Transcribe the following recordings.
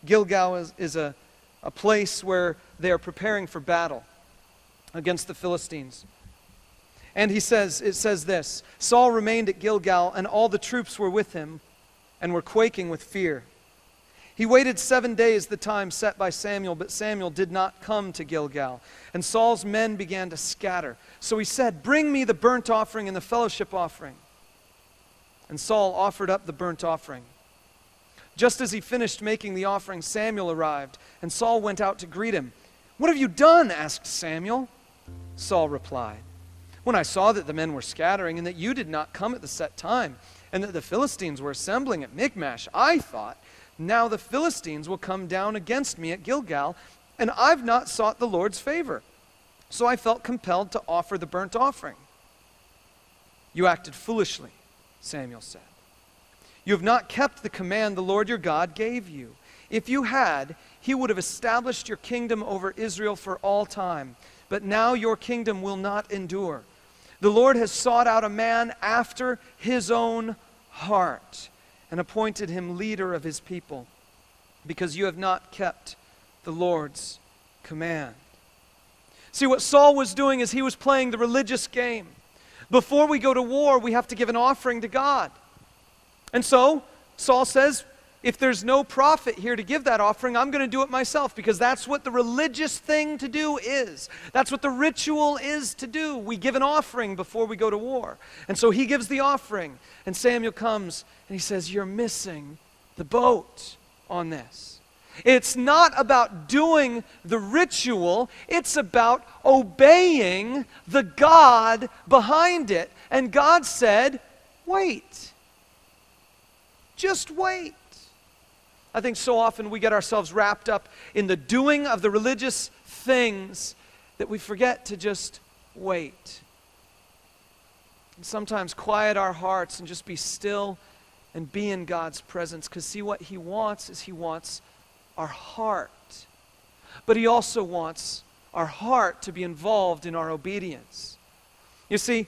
Gilgal is a place where they are preparing for battle against the Philistines. And it says this, Saul remained at Gilgal, and all the troops were with him and were quaking with fear. He waited 7 days, the time set by Samuel, but Samuel did not come to Gilgal. And Saul's men began to scatter. So he said, "Bring me the burnt offering and the fellowship offering." And Saul offered up the burnt offering. Just as he finished making the offering, Samuel arrived, and Saul went out to greet him. "What have you done?" asked Samuel. Saul replied, "When I saw that the men were scattering and that you did not come at the set time, and that the Philistines were assembling at Michmash, I thought, now the Philistines will come down against me at Gilgal, and I've not sought the Lord's favor. So I felt compelled to offer the burnt offering." "You acted foolishly," Samuel said. "You have not kept the command the Lord your God gave you. If you had, he would have established your kingdom over Israel for all time. But now your kingdom will not endure. The Lord has sought out a man after his own heart and appointed him leader of his people, because you have not kept the Lord's command." See, what Saul was doing is he was playing the religious game. Before we go to war, we have to give an offering to God. And so Saul says, if there's no prophet here to give that offering, I'm going to do it myself, because that's what the religious thing to do is. That's what the ritual is to do. We give an offering before we go to war. And so he gives the offering, and Samuel comes and he says, "You're missing the boat on this. It's not about doing the ritual, it's about obeying the God behind it." And God said, "Wait. Just wait." I think so often we get ourselves wrapped up in the doing of the religious things that we forget to just wait. And sometimes quiet our hearts and just be still and be in God's presence. Because see, what he wants is he wants our heart. But he also wants our heart to be involved in our obedience. You see,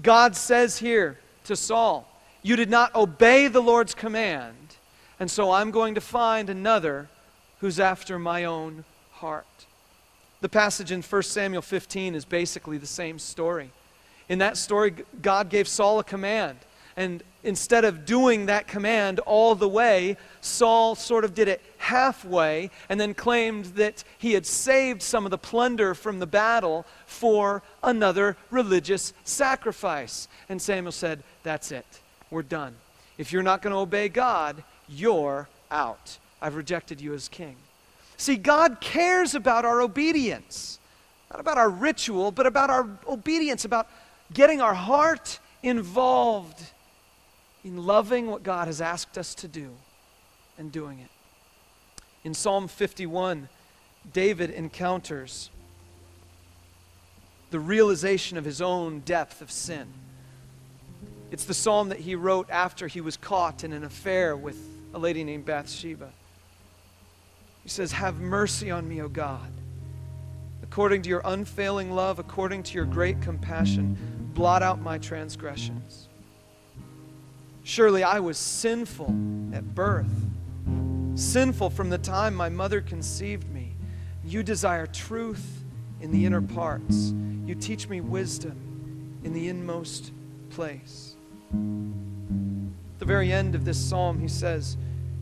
God says here to Saul, "You did not obey the Lord's command, and so I'm going to find another who's after my own heart." The passage in 1 Samuel 15 is basically the same story. In that story, God gave Saul a command. And instead of doing that command all the way, Saul sort of did it halfway and then claimed that he had saved some of the plunder from the battle for another religious sacrifice. And Samuel said, "That's it. We're done. If you're not going to obey God, you're out. I've rejected you as king." See, God cares about our obedience. Not about our ritual, but about our obedience, about getting our heart involved in loving what God has asked us to do and doing it. In Psalm 51, David encounters the realization of his own depth of sin. It's the psalm that he wrote after he was caught in an affair with a lady named Bathsheba. He says, "Have mercy on me, O God. According to your unfailing love, according to your great compassion, blot out my transgressions. Surely I was sinful at birth, sinful from the time my mother conceived me. You desire truth in the inner parts. You teach me wisdom in the inmost place." At the very end of this psalm, he says,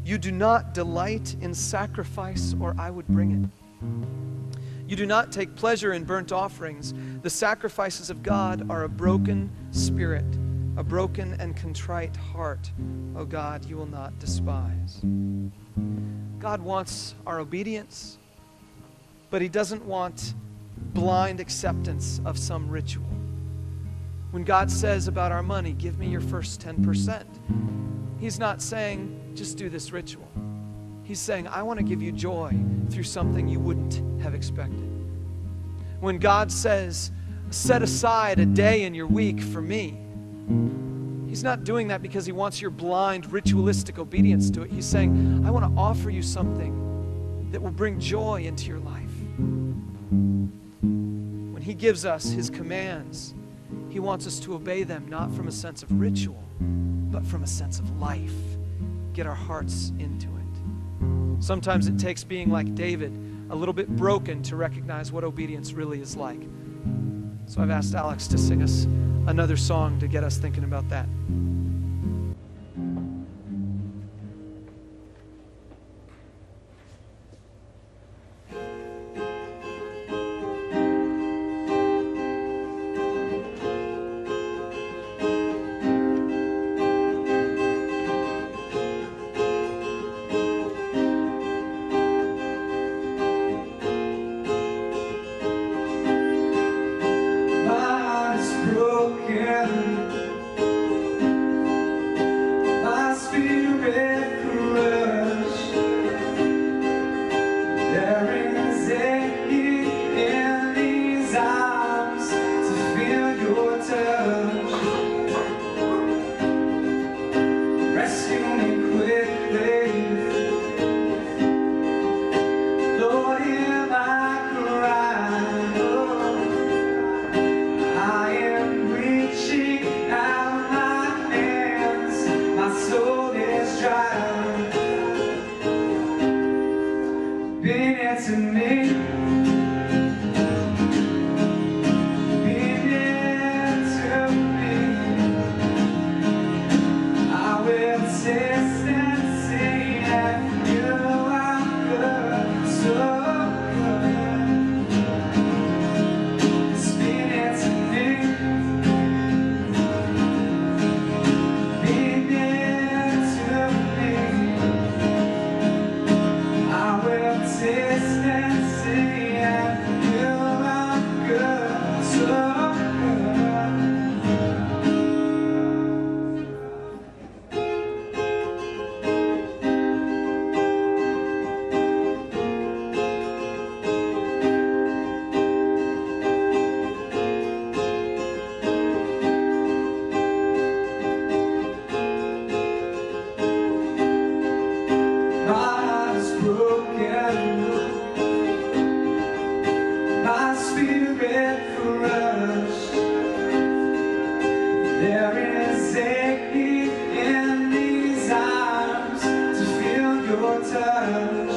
"You do not delight in sacrifice, or I would bring it. You do not take pleasure in burnt offerings. The sacrifices of God are a broken spirit, a broken and contrite heart. O God, you will not despise." God wants our obedience, but he doesn't want blind acceptance of some ritual. When God says about our money, "Give me your first 10%, he's not saying, "Just do this ritual." He's saying, "I want to give you joy through something you wouldn't have expected." When God says, "Set aside a day in your week for me," he's not doing that because he wants your blind ritualistic obedience to it. He's saying, "I want to offer you something that will bring joy into your life." When he gives us his commands, he wants us to obey them, not from a sense of ritual, but from a sense of life. Get our hearts into it. Sometimes it takes being like David, a little bit broken, to recognize what obedience really is like. So I've asked Alex to sing us another song to get us thinking about that. There is a need in these arms to feel your touch.